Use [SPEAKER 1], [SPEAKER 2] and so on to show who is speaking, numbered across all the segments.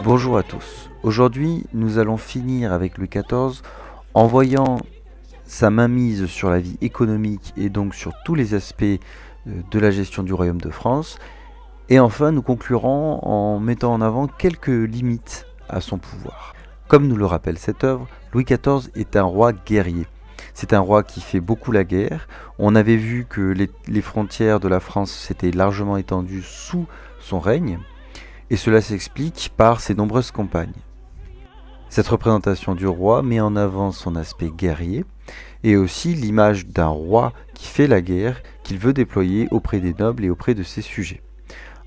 [SPEAKER 1] Bonjour à tous. Aujourd'hui, nous allons finir avec Louis XIV en voyant sa mainmise sur la vie économique et donc sur tous les aspects de la gestion du royaume de France. Et enfin, nous conclurons en mettant en avant quelques limites à son pouvoir. Comme nous le rappelle cette œuvre, Louis XIV est un roi guerrier. C'est un roi qui fait beaucoup la guerre. On avait vu que les frontières de la France s'étaient largement étendues sous son règne, et cela s'explique par ses nombreuses campagnes. Cette représentation du roi met en avant son aspect guerrier, et aussi l'image d'un roi qui fait la guerre, qu'il veut déployer auprès des nobles et auprès de ses sujets.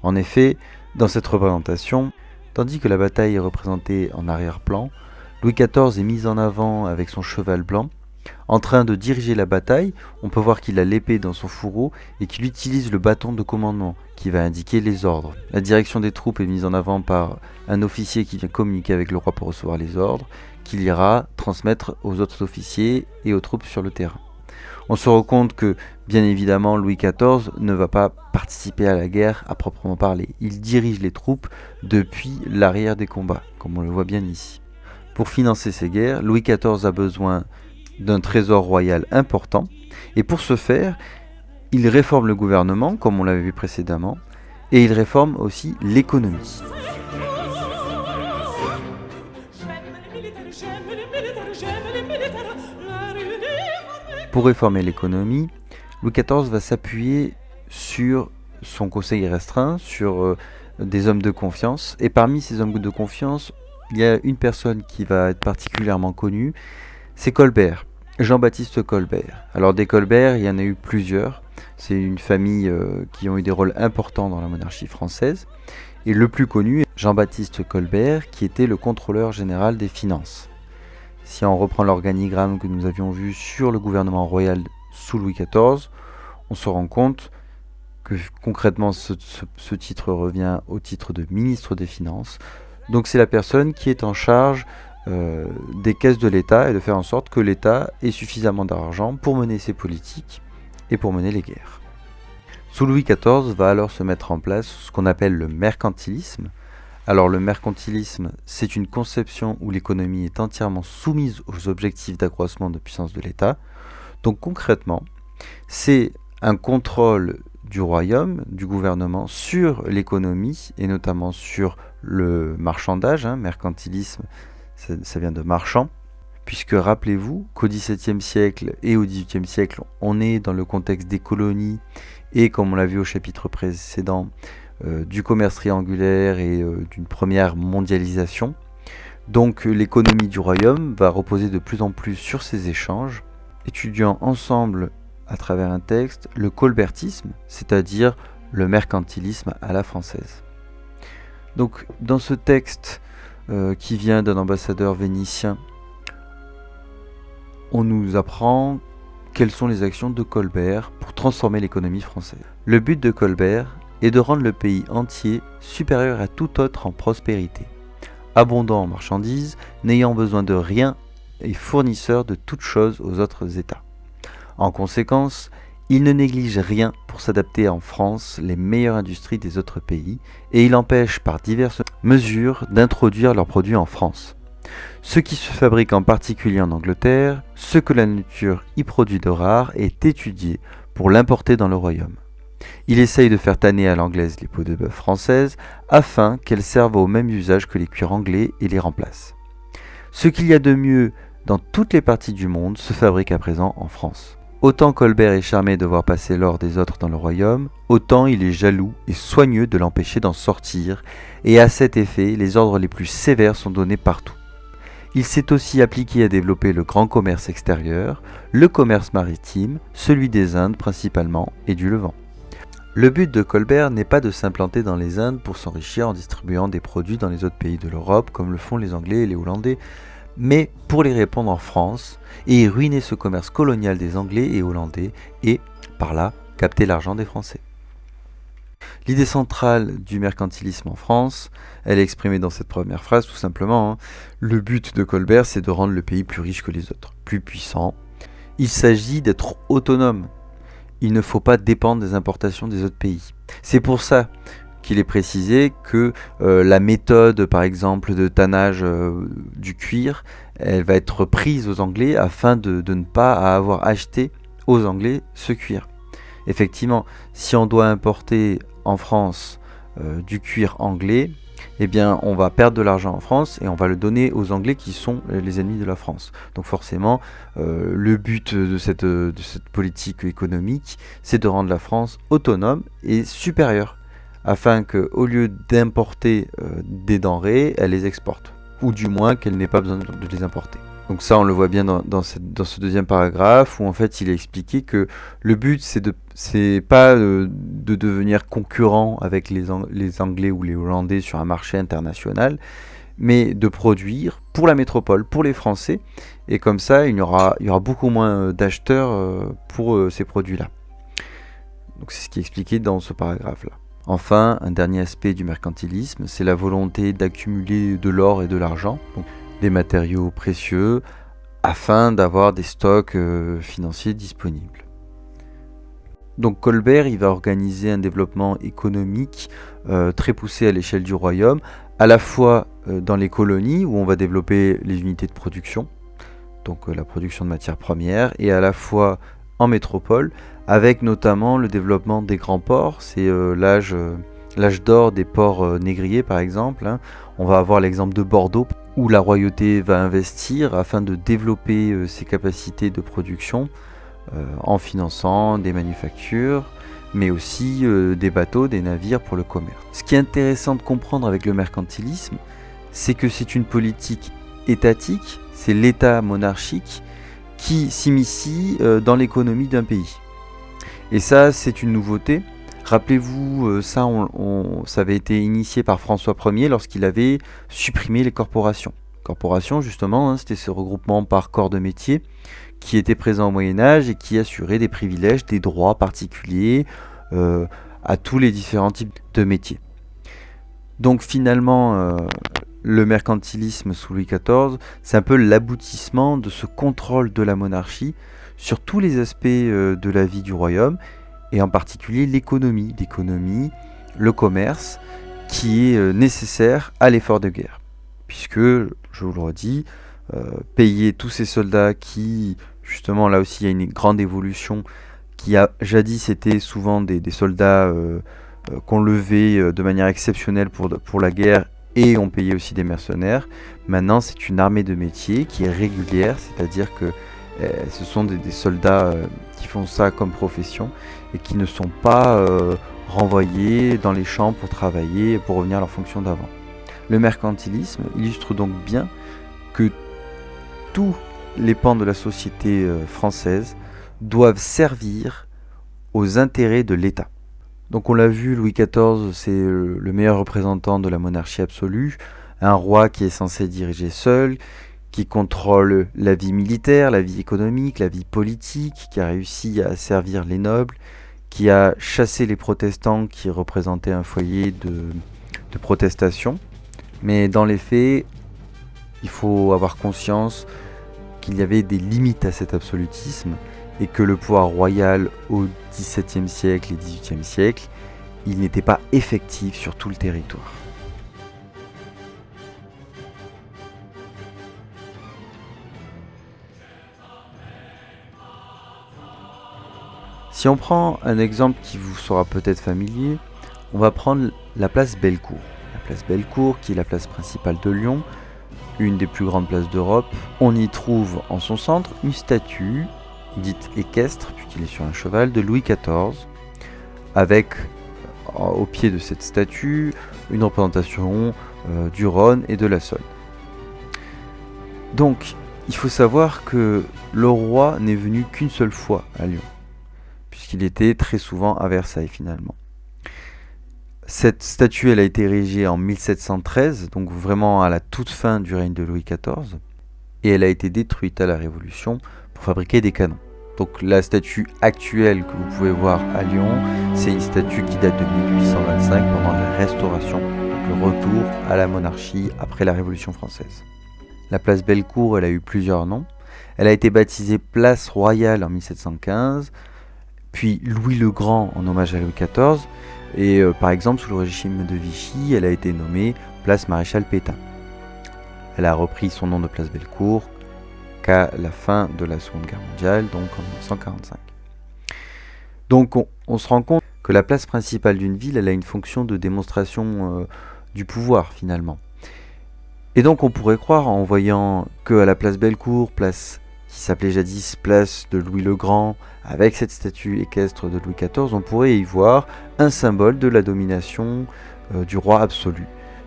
[SPEAKER 1] En effet, dans cette représentation, tandis que la bataille est représentée en arrière-plan, Louis XIV est mis en avant avec son cheval blanc. En train de diriger la bataille, on peut voir qu'il a l'épée dans son fourreau et qu'il utilise le bâton de commandement qui va indiquer les ordres. La direction des troupes est mise en avant par un officier qui vient communiquer avec le roi pour recevoir les ordres, qu'il ira transmettre aux autres officiers et aux troupes sur le terrain. On se rend compte que, bien évidemment, Louis XIV ne va pas participer à la guerre à proprement parler. Il dirige les troupes depuis l'arrière des combats, comme on le voit bien ici. Pour financer ces guerres, Louis XIV a besoin d'un trésor royal important, et pour ce faire, il réforme le gouvernement, comme on l'avait vu précédemment, et il réforme aussi l'économie. Pour réformer l'économie, Louis XIV va s'appuyer sur son conseil restreint, sur des hommes de confiance, et parmi ces hommes de confiance, il y a une personne qui va être particulièrement connue, c'est Colbert, Jean-Baptiste Colbert. Alors des Colbert, il y en a eu plusieurs. C'est une famille qui ont eu des rôles importants dans la monarchie française. Et le plus connu est Jean-Baptiste Colbert, qui était le contrôleur général des finances. Si on reprend l'organigramme que nous avions vu sur le gouvernement royal sous Louis XIV, on se rend compte que concrètement ce titre revient au titre de ministre des Finances. Donc c'est la personne qui est en charge des caisses de l'État et de faire en sorte que l'État ait suffisamment d'argent pour mener ses politiques et pour mener les guerres. Sous Louis XIV va alors se mettre en place ce qu'on appelle le mercantilisme. Alors le mercantilisme, c'est une conception où l'économie est entièrement soumise aux objectifs d'accroissement de puissance de l'État. Donc concrètement, c'est un contrôle du royaume, du gouvernement sur l'économie et notamment sur le marchandage, mercantilisme. Ça vient de marchand, puisque rappelez-vous qu'au XVIIe siècle et au XVIIIe siècle, on est dans le contexte des colonies et, comme on l'a vu au chapitre précédent, du commerce triangulaire et d'une première mondialisation. Donc l'économie du royaume va reposer de plus en plus sur ces échanges, étudiant ensemble à travers un texte le colbertisme, c'est-à-dire le mercantilisme à la française. Donc dans ce texte qui vient d'un ambassadeur vénitien, on nous apprend quelles sont les actions de Colbert pour transformer l'économie française. Le but de Colbert est de rendre le pays entier supérieur à tout autre en prospérité, abondant en marchandises, n'ayant besoin de rien et fournisseur de toutes choses aux autres États. En conséquence, il ne néglige rien pour s'adapter en France les meilleures industries des autres pays et il empêche par diverses mesures d'introduire leurs produits en France. Ce qui se fabrique en particulier en Angleterre, ce que la nature y produit de rare est étudié pour l'importer dans le royaume. Il essaye de faire tanner à l'anglaise les peaux de bœuf françaises afin qu'elles servent au même usage que les cuirs anglais et les remplacent. Ce qu'il y a de mieux dans toutes les parties du monde se fabrique à présent en France. Autant Colbert est charmé de voir passer l'or des autres dans le royaume, autant il est jaloux et soigneux de l'empêcher d'en sortir, et à cet effet, les ordres les plus sévères sont donnés partout. Il s'est aussi appliqué à développer le grand commerce extérieur, le commerce maritime, celui des Indes principalement et du Levant. Le but de Colbert n'est pas de s'implanter dans les Indes pour s'enrichir en distribuant des produits dans les autres pays de l'Europe comme le font les Anglais et les Hollandais, mais pour les répandre en France et ruiner ce commerce colonial des Anglais et Hollandais et, par là, capter l'argent des Français. L'idée centrale du mercantilisme en France, elle est exprimée dans cette première phrase tout simplement. Le but de Colbert, c'est de rendre le pays plus riche que les autres, plus puissant. Il s'agit d'être autonome. il ne faut pas dépendre des importations des autres pays. C'est pour ça qu'il est précisé que la méthode, par exemple, de tannage du cuir, elle va être prise aux Anglais afin de ne pas avoir acheté aux Anglais ce cuir. Effectivement, si on doit importer en France du cuir anglais, eh bien, on va perdre de l'argent en France et on va le donner aux Anglais qui sont les ennemis de la France. Donc forcément, le but de cette politique économique, c'est de rendre la France autonome et supérieure, afin qu'au lieu d'importer des denrées, elle les exporte, ou du moins qu'elle n'ait pas besoin de les importer. Donc ça, on le voit bien dans ce deuxième paragraphe, où en fait il est expliqué que le but, c'est pas de devenir concurrent avec les Anglais ou les Hollandais sur un marché international, mais de produire pour la métropole, pour les Français, et comme ça, il y aura beaucoup moins d'acheteurs pour ces produits-là. Donc c'est ce qui est expliqué dans ce paragraphe-là. Enfin, un dernier aspect du mercantilisme, c'est la volonté d'accumuler de l'or et de l'argent, donc des matériaux précieux, afin d'avoir des stocks financiers disponibles. Donc Colbert, il va organiser un développement économique très poussé à l'échelle du royaume, à la fois dans les colonies, où on va développer les unités de production, donc la production de matières premières, et à la fois en métropole, avec notamment le développement des grands ports. C'est l'âge d'or des ports négriers, par exemple. Hein. On va avoir l'exemple de Bordeaux, où la royauté va investir afin de développer ses capacités de production en finançant des manufactures, mais aussi des bateaux, des navires pour le commerce. Ce qui est intéressant de comprendre avec le mercantilisme, c'est que c'est une politique étatique, c'est l'État monarchique qui s'immisce dans l'économie d'un pays. Et ça, c'est une nouveauté. Rappelez-vous, ça avait été initié par François Ier lorsqu'il avait supprimé les corporations. Corporations, justement, hein, c'était ce regroupement par corps de métier qui était présent au Moyen-Âge et qui assurait des privilèges, des droits particuliers à tous les différents types de métiers. Donc finalement, le mercantilisme sous Louis XIV, c'est un peu l'aboutissement de ce contrôle de la monarchie sur tous les aspects de la vie du royaume, et en particulier l'économie, le commerce, qui est nécessaire à l'effort de guerre. Puisque, je vous le redis, payer tous ces soldats qui, justement là aussi il y a une grande évolution, qui a jadis été souvent des soldats qu'on levait de manière exceptionnelle pour la guerre, et on payait aussi des mercenaires. Maintenant c'est une armée de métier qui est régulière, c'est-à-dire que ce sont des soldats qui font ça comme profession et qui ne sont pas renvoyés dans les champs pour travailler, pour revenir à leur fonction d'avant. Le mercantilisme illustre donc bien que tous les pans de la société française doivent servir aux intérêts de l'État. Donc on l'a vu, Louis XIV, c'est le meilleur représentant de la monarchie absolue, un roi qui est censé diriger seul, qui contrôle la vie militaire, la vie économique, la vie politique, qui a réussi à servir les nobles, qui a chassé les protestants qui représentaient un foyer de protestation. Mais dans les faits, il faut avoir conscience qu'il y avait des limites à cet absolutisme et que le pouvoir royal au XVIIe siècle et XVIIIe siècle, il n'était pas effectif sur tout le territoire. Si on prend un exemple qui vous sera peut-être familier, on va prendre la place Bellecour. La place Bellecour, qui est la place principale de Lyon, une des plus grandes places d'Europe. On y trouve en son centre une statue, dite équestre, puisqu'il est sur un cheval, de Louis XIV, avec au pied de cette statue une représentation du Rhône et de la Saône. Donc, il faut savoir que le roi n'est venu qu'une seule fois à Lyon, puisqu'il était très souvent à Versailles finalement. Cette statue, elle a été érigée en 1713, donc vraiment à la toute fin du règne de Louis XIV, et elle a été détruite à la Révolution pour fabriquer des canons. Donc la statue actuelle que vous pouvez voir à Lyon, c'est une statue qui date de 1825 pendant la Restauration, donc le retour à la monarchie après la Révolution française. La place Bellecour, elle a eu plusieurs noms. Elle a été baptisée place Royale en 1715, puis Louis le Grand en hommage à Louis XIV, et par exemple sous le régime de Vichy, elle a été nommée place Maréchal Pétain. Elle a repris son nom de place Bellecour qu'à la fin de la Seconde Guerre mondiale, donc en 1945. Donc on se rend compte que la place principale d'une ville, elle a une fonction de démonstration du pouvoir finalement. Et donc on pourrait croire en voyant qu'à la place Bellecour, place qui s'appelait jadis place de Louis le Grand, avec cette statue équestre de Louis XIV, on pourrait y voir un symbole de la domination du roi absolu,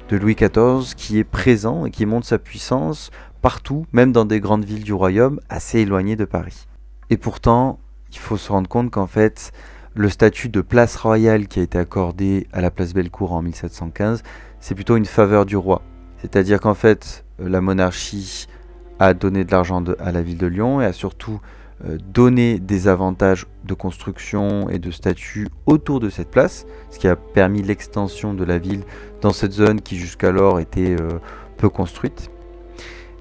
[SPEAKER 1] de Louis XIV qui est présent et qui montre sa puissance partout, même dans des grandes villes du royaume assez éloignées de Paris. Et pourtant, il faut se rendre compte qu'en fait, le statut de place royale qui a été accordé à la place Bellecour en 1715, c'est plutôt une faveur du roi. C'est-à-dire qu'en fait, la monarchie a donné de l'argent à la ville de Lyon et a surtout donné des avantages de construction et de statut autour de cette place, ce qui a permis l'extension de la ville dans cette zone qui jusqu'alors était peu construite.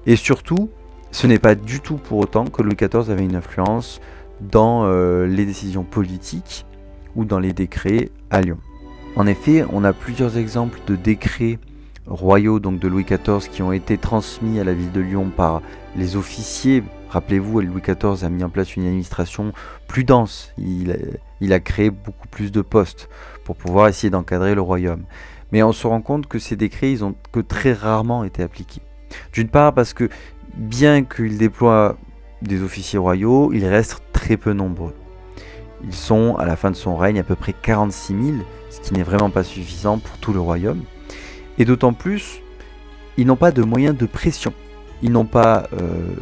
[SPEAKER 1] Et surtout, ce n'est pas du tout pour autant que Louis XIV avait une influence dans les décisions politiques ou dans les décrets à Lyon. En effet, on a plusieurs exemples de décrets royaux donc de Louis XIV qui ont été transmis à la ville de Lyon par les officiers. Rappelez-vous, Louis XIV a mis en place une administration plus dense. Il a créé beaucoup plus de postes pour pouvoir essayer d'encadrer le royaume. Mais on se rend compte que ces décrets, ils ont que très rarement été appliqués. D'une part parce que bien qu'il déploie des officiers royaux, ils restent très peu nombreux. Ils sont, à la fin de son règne, à peu près 46 000, ce qui n'est vraiment pas suffisant pour tout le royaume. Et d'autant plus, ils n'ont pas de moyens de pression. Ils n'ont pas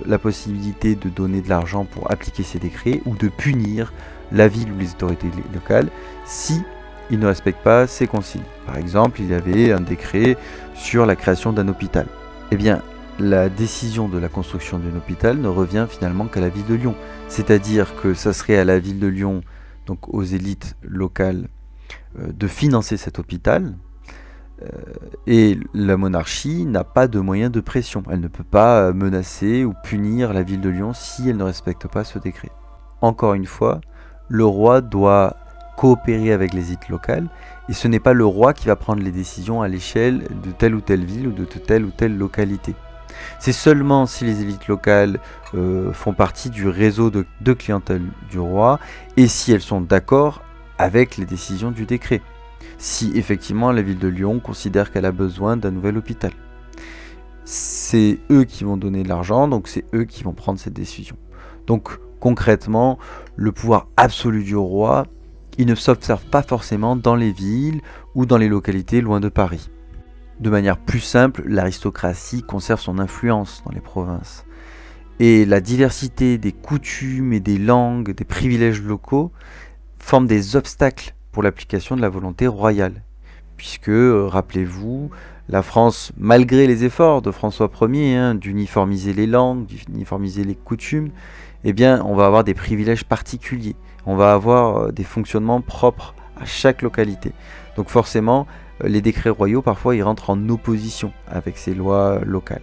[SPEAKER 1] la possibilité de donner de l'argent pour appliquer ces décrets ou de punir la ville ou les autorités locales si ils ne respectent pas ces consignes. Par exemple, il y avait un décret sur la création d'un hôpital. Eh bien, la décision de la construction d'un hôpital ne revient finalement qu'à la ville de Lyon. C'est-à-dire que ça serait à la ville de Lyon, donc aux élites locales, de financer cet hôpital. Et la monarchie n'a pas de moyens de pression. Elle ne peut pas menacer ou punir la ville de Lyon si elle ne respecte pas ce décret. Encore une fois, le roi doit coopérer avec les élites locales et ce n'est pas le roi qui va prendre les décisions à l'échelle de telle ou telle ville ou de telle ou telle localité. C'est seulement si les élites locales font partie du réseau de clientèle du roi et si elles sont d'accord avec les décisions du décret. Si effectivement la ville de Lyon considère qu'elle a besoin d'un nouvel hôpital. C'est eux qui vont donner de l'argent, donc c'est eux qui vont prendre cette décision. Donc concrètement, le pouvoir absolu du roi, il ne s'observe pas forcément dans les villes ou dans les localités loin de Paris. De manière plus simple, l'aristocratie conserve son influence dans les provinces. Et la diversité des coutumes et des langues, des privilèges locaux, forment des obstacles pour l'application de la volonté royale. Puisque, rappelez-vous, la France, malgré les efforts de François Ier d'uniformiser les langues, d'uniformiser les coutumes, eh bien, on va avoir des privilèges particuliers. On va avoir des fonctionnements propres à chaque localité. Donc forcément, les décrets royaux, parfois, ils rentrent en opposition avec ces lois locales.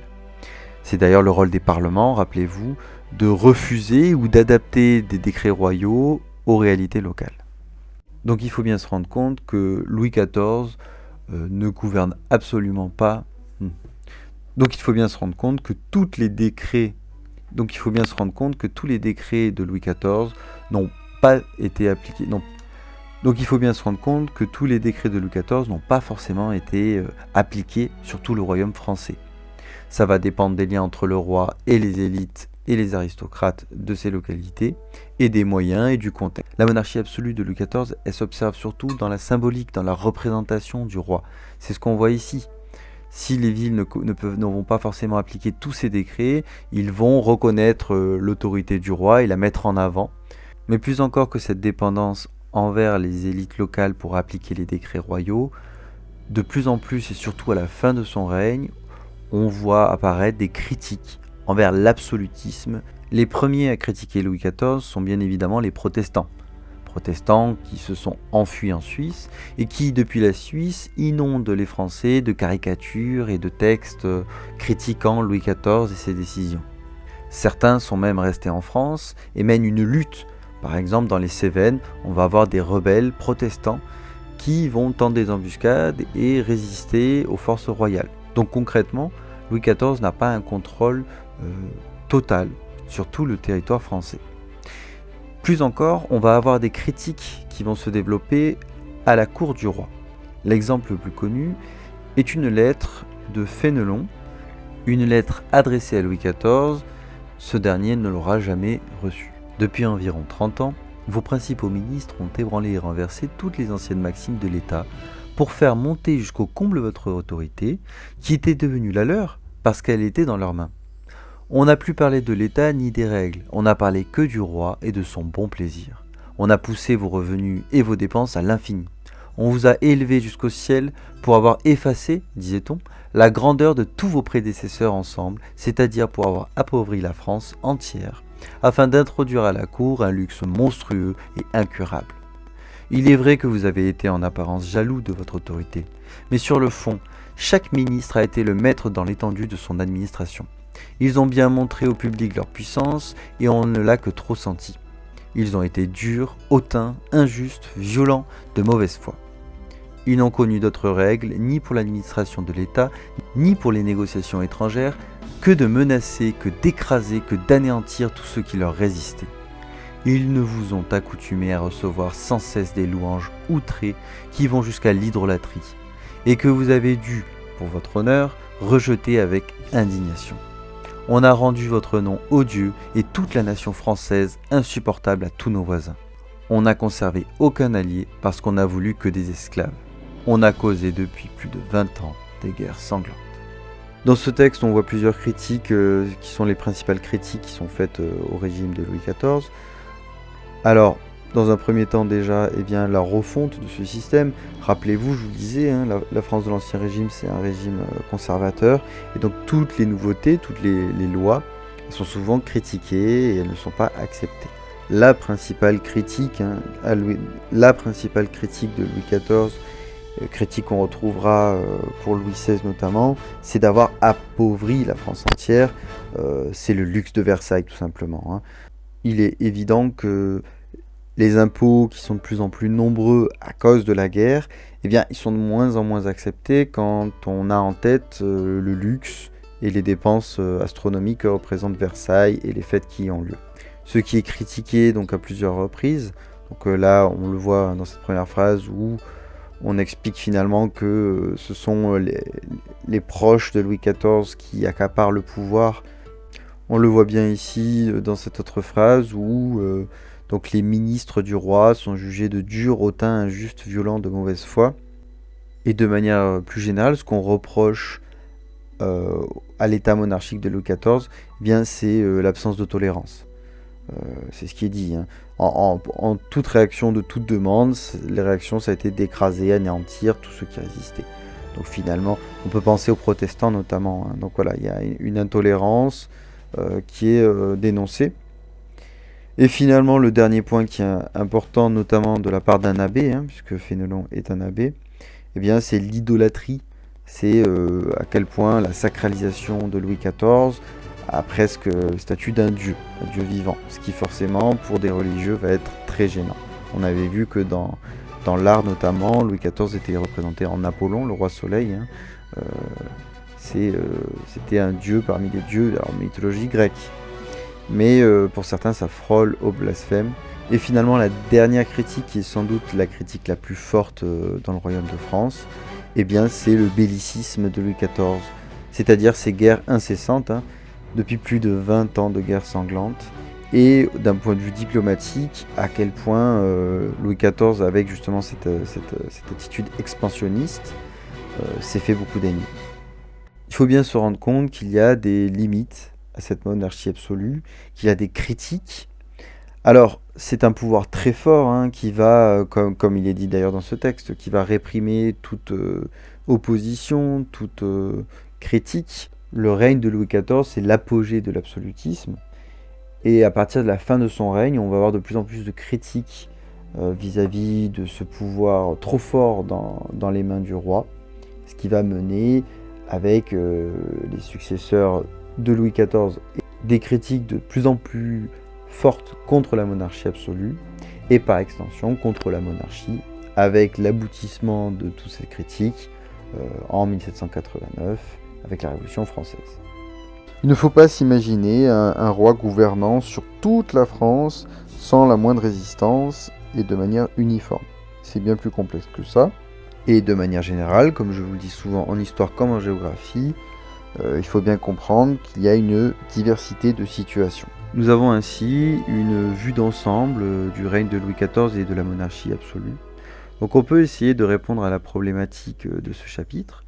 [SPEAKER 1] C'est d'ailleurs le rôle des parlements, rappelez-vous, de refuser ou d'adapter des décrets royaux aux réalités locales. Donc il faut bien se rendre compte que Louis XIV ne gouverne absolument pas. Donc il faut bien se rendre compte que tous les décrets de Louis XIV n'ont pas été appliqués. Donc il faut bien se rendre compte que tous les décrets de Louis XIV n'ont pas forcément été appliqués sur tout le royaume français. Ça va dépendre des liens entre le roi et les élites et les aristocrates de ces localités, et des moyens et du contexte. La monarchie absolue de Louis XIV, elle s'observe surtout dans la symbolique, dans la représentation du roi. C'est ce qu'on voit ici. Si les villes ne vont pas forcément appliquer tous ces décrets, ils vont reconnaître l'autorité du roi et la mettre en avant. Mais plus encore que cette dépendance envers les élites locales pour appliquer les décrets royaux, de plus en plus, et surtout à la fin de son règne, on voit apparaître des critiques envers l'absolutisme. Les premiers à critiquer Louis XIV sont bien évidemment les protestants. Protestants qui se sont enfuis en Suisse et qui, depuis la Suisse, inondent les Français de caricatures et de textes critiquant Louis XIV et ses décisions. Certains sont même restés en France et mènent une lutte Par exemple, dans les Cévennes, on va avoir des rebelles protestants qui vont tendre des embuscades et résister aux forces royales. Donc concrètement, Louis XIV n'a pas un contrôle total sur tout le territoire français. Plus encore, on va avoir des critiques qui vont se développer à la cour du roi. L'exemple le plus connu est une lettre de Fénelon, une lettre adressée à Louis XIV, ce dernier ne l'aura jamais reçue. Depuis environ 30 ans, vos principaux ministres ont ébranlé et renversé toutes les anciennes maximes de l'État pour faire monter jusqu'au comble votre autorité, qui était devenue la leur parce qu'elle était dans leurs mains. On n'a plus parlé de l'État ni des règles, on n'a parlé que du roi et de son bon plaisir. On a poussé vos revenus et vos dépenses à l'infini. On vous a élevé jusqu'au ciel pour avoir effacé, disait-on, la grandeur de tous vos prédécesseurs ensemble, c'est-à-dire pour avoir appauvri la France entière, afin d'introduire à la cour un luxe monstrueux et incurable. Il est vrai que vous avez été en apparence jaloux de votre autorité, mais sur le fond, chaque ministre a été le maître dans l'étendue de son administration. Ils ont bien montré au public leur puissance et on ne l'a que trop senti. Ils ont été durs, hautains, injustes, violents, de mauvaise foi. Ils n'ont connu d'autres règles, ni pour l'administration de l'État, ni pour les négociations étrangères, que de menacer, que d'écraser, que d'anéantir tous ceux qui leur résistaient. Ils ne vous ont accoutumés à recevoir sans cesse des louanges outrées qui vont jusqu'à l'idolâtrie, et que vous avez dû, pour votre honneur, rejeter avec indignation. On a rendu votre nom odieux et toute la nation française insupportable à tous nos voisins. On n'a conservé aucun allié parce qu'on n'a voulu que des esclaves. On a causé depuis plus de 20 ans des guerres sanglantes. Dans ce texte, on voit plusieurs critiques qui sont les principales critiques qui sont faites au régime de Louis XIV. Alors, dans un premier temps déjà, la refonte de ce système. Rappelez-vous, je vous le disais, la France de l'Ancien Régime, c'est un régime conservateur. Et donc toutes les nouveautés, toutes les lois, elles sont souvent critiquées et elles ne sont pas acceptées. La principale critique de Louis XIV, critique qu'on retrouvera pour Louis XVI notamment, c'est d'avoir appauvri la France entière. C'est le luxe de Versailles tout simplement. Il est évident que les impôts qui sont de plus en plus nombreux à cause de la guerre, ils sont de moins en moins acceptés quand on a en tête le luxe et les dépenses astronomiques que représente Versailles et les fêtes qui y ont lieu. Ce qui est critiqué donc à plusieurs reprises. Donc là, on le voit dans cette première phrase où on explique finalement que ce sont les proches de Louis XIV qui accaparent le pouvoir. On le voit bien ici dans cette autre phrase où donc les ministres du roi sont jugés de durs, hautains, injustes, violents, de mauvaise foi. Et de manière plus générale, ce qu'on reproche à l'état monarchique de Louis XIV, c'est l'absence de tolérance. C'est ce qui est dit. En toute réaction de toute demande, les réactions, ça a été d'écraser, anéantir tous ceux qui résistaient. Donc finalement, on peut penser aux protestants notamment. Donc voilà, il y a une intolérance qui est dénoncée. Et finalement, le dernier point qui est important, notamment de la part d'un abbé, puisque Fénelon est un abbé, c'est l'idolâtrie. C'est à quel point la sacralisation de Louis XIV a presque le statut d'un dieu vivant, ce qui forcément, pour des religieux, va être très gênant. On avait vu que dans l'art notamment, Louis XIV était représenté en Apollon, le roi soleil. C'était un dieu parmi les dieux de la mythologie grecque. Mais pour certains, ça frôle au blasphème. Et finalement, la dernière critique, qui est sans doute la critique la plus forte dans le royaume de France, c'est le bellicisme de Louis XIV, c'est-à-dire ces guerres incessantes, depuis plus de 20 ans de guerres sanglantes, et d'un point de vue diplomatique, à quel point Louis XIV, avec justement cette attitude expansionniste, s'est fait beaucoup d'ennemis. Il faut bien se rendre compte qu'il y a des limites à cette monarchie absolue, qu'il y a des critiques. Alors, c'est un pouvoir très fort qui va, comme il est dit d'ailleurs dans ce texte, qui va réprimer toute opposition, toute critique. Le règne de Louis XIV, c'est l'apogée de l'absolutisme. Et à partir de la fin de son règne, on va avoir de plus en plus de critiques vis-à-vis de ce pouvoir trop fort dans les mains du roi, ce qui va mener, avec les successeurs de Louis XIV, des critiques de plus en plus forte contre la monarchie absolue et par extension contre la monarchie, avec l'aboutissement de toutes ces critiques en 1789 avec la Révolution française. Il ne faut pas s'imaginer un roi gouvernant sur toute la France sans la moindre résistance et de manière uniforme. C'est bien plus complexe que ça. Et de manière générale, comme je vous le dis souvent en histoire comme en géographie, il faut bien comprendre qu'il y a une diversité de situations. Nous avons ainsi une vue d'ensemble du règne de Louis XIV et de la monarchie absolue. Donc on peut essayer de répondre à la problématique de ce chapitre.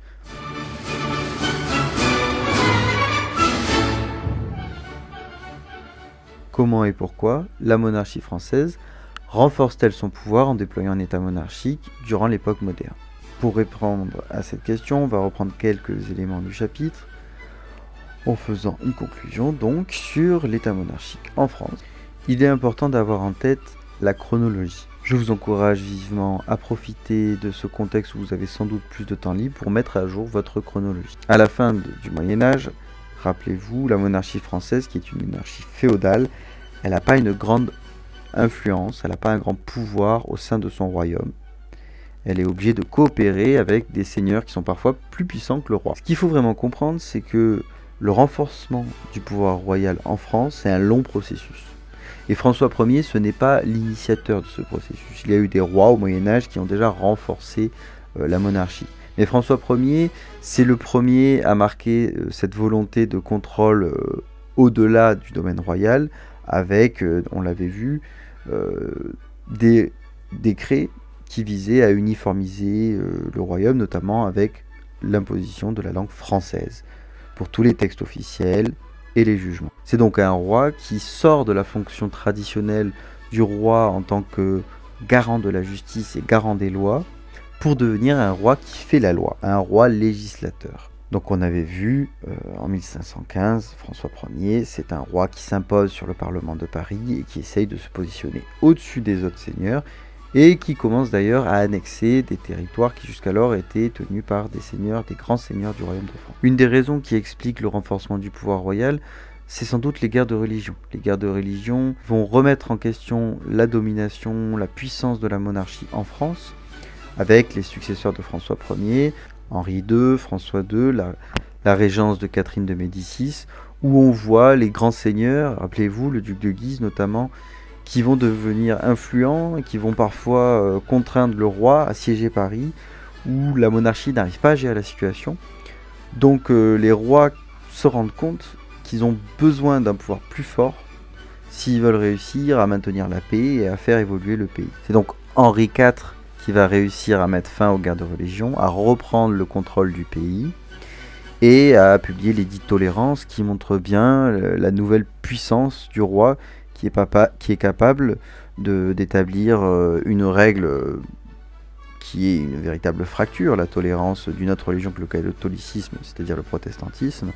[SPEAKER 1] Comment et pourquoi la monarchie française renforce-t-elle son pouvoir en déployant un État monarchique durant l'époque moderne? Pour répondre à cette question, on va reprendre quelques éléments du chapitre en faisant une conclusion donc sur l'État monarchique en France. Il est important d'avoir en tête la chronologie. Je vous encourage vivement à profiter de ce contexte où vous avez sans doute plus de temps libre pour mettre à jour votre chronologie. À la fin du Moyen-Âge, rappelez-vous, la monarchie française, qui est une monarchie féodale, elle n'a pas une grande influence, elle n'a pas un grand pouvoir au sein de son royaume. Elle est obligée de coopérer avec des seigneurs qui sont parfois plus puissants que le roi. Ce qu'il faut vraiment comprendre, c'est que le renforcement du pouvoir royal en France, c'est un long processus. Et François Ier, ce n'est pas l'initiateur de ce processus. Il y a eu des rois au Moyen-Âge qui ont déjà renforcé la monarchie. Mais François Ier, c'est le premier à marquer cette volonté de contrôle au-delà du domaine royal, avec, on l'avait vu, des décrets qui visaient à uniformiser le royaume, notamment avec l'imposition de la langue française pour tous les textes officiels et les jugements. C'est donc un roi qui sort de la fonction traditionnelle du roi en tant que garant de la justice et garant des lois, pour devenir un roi qui fait la loi, un roi législateur. Donc on avait vu en 1515, François Ier, c'est un roi qui s'impose sur le Parlement de Paris et qui essaye de se positionner au-dessus des autres seigneurs et qui commence d'ailleurs à annexer des territoires qui jusqu'alors étaient tenus par des seigneurs, des grands seigneurs du royaume de France. Une des raisons qui explique le renforcement du pouvoir royal, c'est sans doute les guerres de religion. Les guerres de religion vont remettre en question la domination, la puissance de la monarchie en France, avec les successeurs de François Ier, Henri II, François II, la régence de Catherine de Médicis, où on voit les grands seigneurs, rappelez-vous, le duc de Guise notamment, qui vont devenir influents et qui vont parfois contraindre le roi à siéger Paris, où la monarchie n'arrive pas à gérer la situation. Donc les rois se rendent compte qu'ils ont besoin d'un pouvoir plus fort s'ils veulent réussir à maintenir la paix et à faire évoluer le pays. C'est donc Henri IV qui va réussir à mettre fin aux guerres de religion, à reprendre le contrôle du pays et à publier l'édit de tolérance qui montre bien la nouvelle puissance du roi qui est capable d'établir une règle qui est une véritable fracture, la tolérance d'une autre religion que le catholicisme, c'est-à-dire le protestantisme,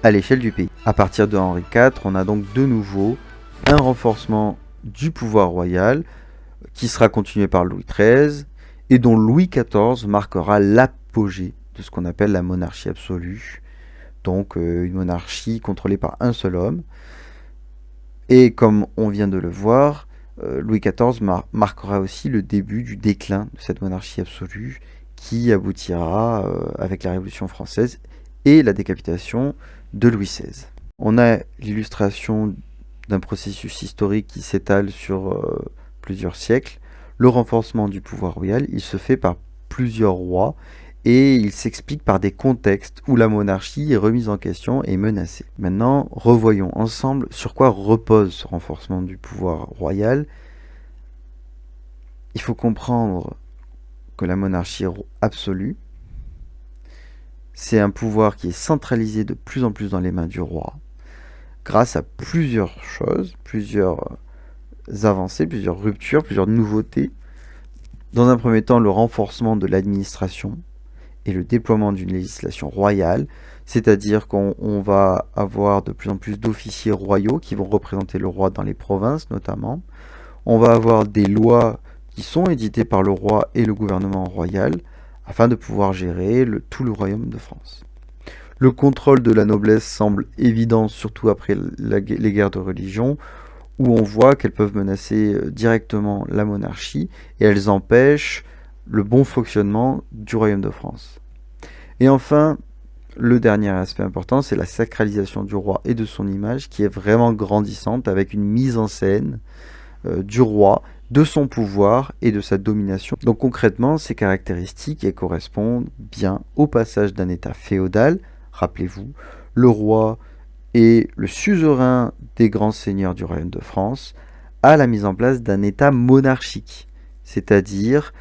[SPEAKER 1] à l'échelle du pays. À partir de Henri IV, on a donc de nouveau un renforcement du pouvoir royal qui sera continué par Louis XIII et dont Louis XIV marquera l'apogée de ce qu'on appelle la monarchie absolue, donc une monarchie contrôlée par un seul homme. Et comme on vient de le voir, Louis XIV marquera aussi le début du déclin de cette monarchie absolue qui aboutira avec la Révolution française et la décapitation de Louis XVI. On a l'illustration d'un processus historique qui s'étale sur plusieurs siècles. Le renforcement du pouvoir royal, il se fait par plusieurs rois et il s'explique par des contextes où la monarchie est remise en question et menacée. Maintenant, revoyons ensemble sur quoi repose ce renforcement du pouvoir royal. Il faut comprendre que la monarchie absolue, c'est un pouvoir qui est centralisé de plus en plus dans les mains du roi, grâce à plusieurs choses, plusieurs avancées, plusieurs ruptures, plusieurs nouveautés. Dans un premier temps, le renforcement de l'administration et le déploiement d'une législation royale, c'est-à-dire qu'on va avoir de plus en plus d'officiers royaux qui vont représenter le roi dans les provinces notamment. On va avoir des lois qui sont éditées par le roi et le gouvernement royal afin de pouvoir gérer tout le royaume de France. Le contrôle de la noblesse semble évident, surtout après les guerres de religion, où on voit qu'elles peuvent menacer directement la monarchie et elles empêchent le bon fonctionnement du Royaume de France. Et enfin, le dernier aspect important, c'est la sacralisation du roi et de son image qui est vraiment grandissante avec une mise en scène du roi, de son pouvoir et de sa domination. Donc concrètement, ces caractéristiques elles correspondent bien au passage d'un état féodal, rappelez-vous, le roi est le suzerain des grands seigneurs du royaume de France, à la mise en place d'un état monarchique, c'est-à-dire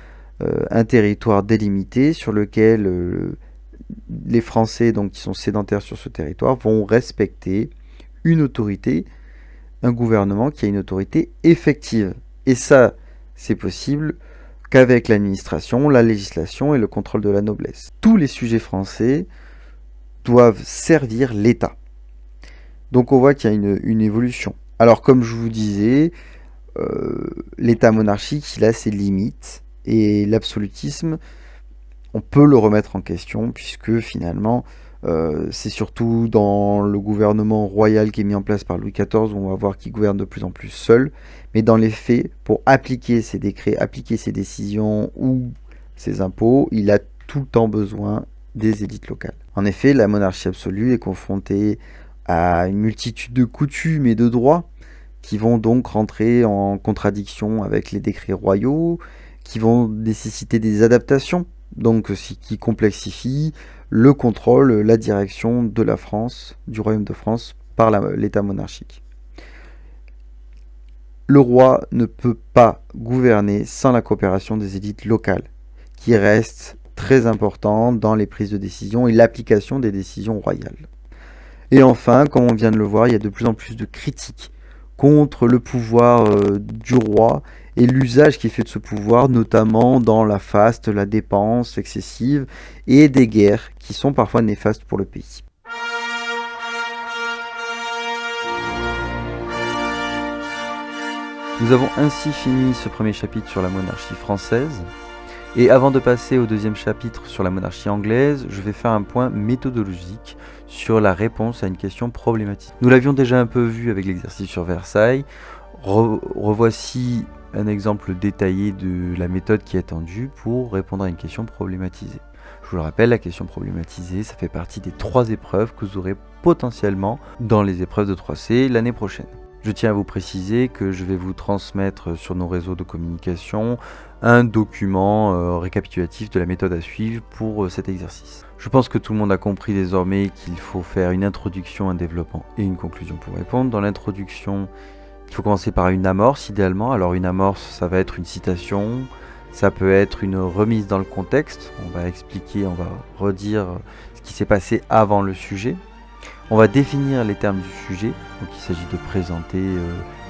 [SPEAKER 1] un territoire délimité sur lequel les Français donc, qui sont sédentaires sur ce territoire vont respecter une autorité, un gouvernement qui a une autorité effective. Et ça, c'est possible qu'avec l'administration, la législation et le contrôle de la noblesse. Tous les sujets français doivent servir l'État. Donc on voit qu'il y a une évolution. Alors comme je vous disais, l'État monarchique, il a ses limites. Et l'absolutisme, on peut le remettre en question, puisque finalement, c'est surtout dans le gouvernement royal qui est mis en place par Louis XIV où on va voir qu'il gouverne de plus en plus seul. Mais dans les faits, pour appliquer ses décrets, appliquer ses décisions ou ses impôts, il a tout le temps besoin des élites locales. En effet, la monarchie absolue est confrontée à une multitude de coutumes et de droits qui vont donc rentrer en contradiction avec les décrets royaux, qui vont nécessiter des adaptations, donc ce qui complexifie le contrôle, la direction de la France, du Royaume de France, par l'État monarchique. Le roi ne peut pas gouverner sans la coopération des élites locales, qui restent très importantes dans les prises de décision et l'application des décisions royales. Et enfin, comme on vient de le voir, il y a de plus en plus de critiques contre le pouvoir du roi et l'usage qui est fait de ce pouvoir, notamment dans la faste, la dépense excessive et des guerres qui sont parfois néfastes pour le pays. Nous avons ainsi fini ce premier chapitre sur la monarchie française. Et avant de passer au deuxième chapitre sur la monarchie anglaise, je vais faire un point méthodologique sur la réponse à une question problématique. Nous l'avions déjà un peu vu avec l'exercice sur Versailles. Revoici un exemple détaillé de la méthode qui est attendue pour répondre à une question problématisée. Je vous le rappelle, la question problématisée, ça fait partie des 3 épreuves que vous aurez potentiellement dans les épreuves de 3C l'année prochaine. Je tiens à vous préciser que je vais vous transmettre sur nos réseaux de communication un document récapitulatif de la méthode à suivre pour cet exercice. Je pense que tout le monde a compris désormais qu'il faut faire une introduction, un développement et une conclusion pour répondre. Dans l'introduction, il faut commencer par une amorce idéalement. Alors une amorce, ça va être une citation, ça peut être une remise dans le contexte. On va expliquer, on va redire ce qui s'est passé avant le sujet. On va définir les termes du sujet, donc il s'agit de présenter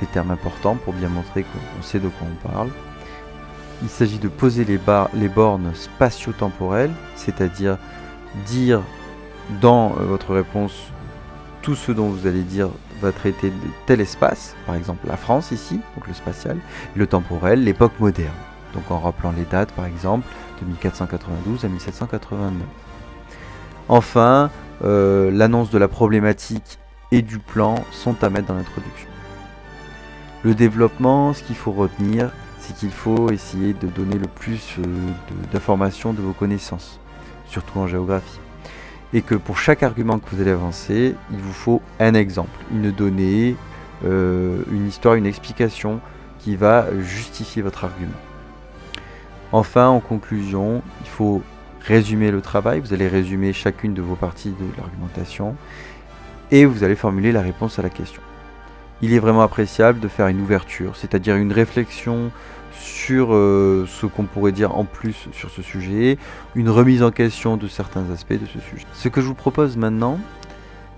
[SPEAKER 1] des termes importants pour bien montrer qu'on sait de quoi on parle. Il s'agit de poser les bornes spatio-temporelles, c'est-à-dire dire dans votre réponse tout ce dont vous allez dire va traiter de tel espace, par exemple la France ici, donc le spatial, le temporel, l'époque moderne, donc en rappelant les dates par exemple de 1492 à 1789. Enfin, l'annonce de la problématique et du plan sont à mettre dans l'introduction. Le développement, ce qu'il faut retenir, c'est qu'il faut essayer de donner le plus d'informations de vos connaissances, surtout en géographie. Et que pour chaque argument que vous allez avancer, il vous faut un exemple, une donnée, une histoire, une explication qui va justifier votre argument. Enfin, en conclusion, il faut résumer le travail, vous allez résumer chacune de vos parties de l'argumentation et vous allez formuler la réponse à la question. Il est vraiment appréciable de faire une ouverture, c'est-à-dire une réflexion sur ce qu'on pourrait dire en plus sur ce sujet, une remise en question de certains aspects de ce sujet. Ce que je vous propose maintenant,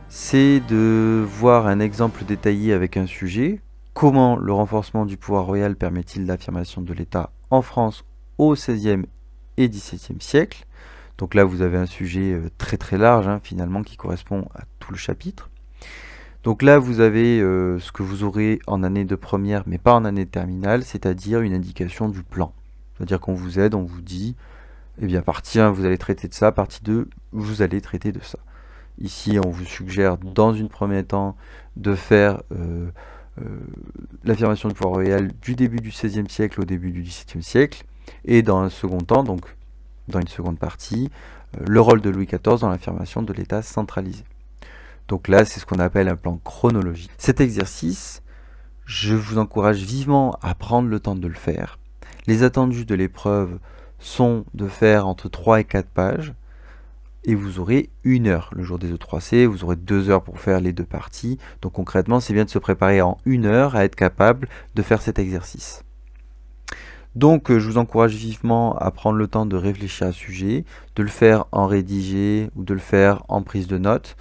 [SPEAKER 1] c'est de voir un exemple détaillé avec un sujet. Comment le renforcement du pouvoir royal permet-il l'affirmation de l'État en France au XVIe et XVIIe siècle? Donc là, vous avez un sujet très très large, finalement, qui correspond à tout le chapitre. Donc là, vous avez ce que vous aurez en année de première, mais pas en année de terminale, c'est-à-dire une indication du plan. C'est-à-dire qu'on vous aide, on vous dit, eh bien, partie 1, vous allez traiter de ça, partie 2, vous allez traiter de ça. Ici, on vous suggère, dans une première temps, de faire euh, l'affirmation du pouvoir royal du début du XVIe siècle au début du XVIIe siècle, et dans un second temps, donc dans une seconde partie, le rôle de Louis XIV dans l'affirmation de l'État centralisé. Donc là, c'est ce qu'on appelle un plan chronologique. Cet exercice, je vous encourage vivement à prendre le temps de le faire. Les attendus de l'épreuve sont de faire entre 3 et 4 pages, et vous aurez 1 heure le jour des E3C, vous aurez 2 heures pour faire les deux parties. Donc concrètement, c'est bien de se préparer en 1 heure à être capable de faire cet exercice. Donc je vous encourage vivement à prendre le temps de réfléchir à ce sujet, de le faire en rédigé ou de le faire en prise de notes.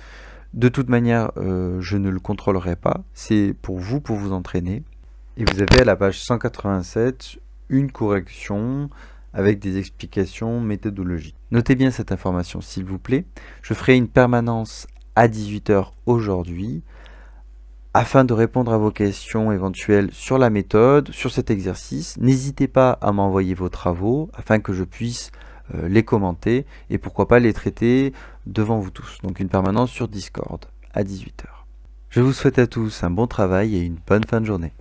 [SPEAKER 1] De toute manière, je ne le contrôlerai pas, c'est pour vous entraîner. Et vous avez à la page 187 une correction avec des explications méthodologiques. Notez bien cette information s'il vous plaît. Je ferai une permanence à 18 h aujourd'hui afin de répondre à vos questions éventuelles sur la méthode, sur cet exercice. N'hésitez pas à m'envoyer vos travaux afin que je puisse les commenter et pourquoi pas les traiter devant vous tous. Donc une permanence sur Discord à 18 h. Je vous souhaite à tous un bon travail et une bonne fin de journée.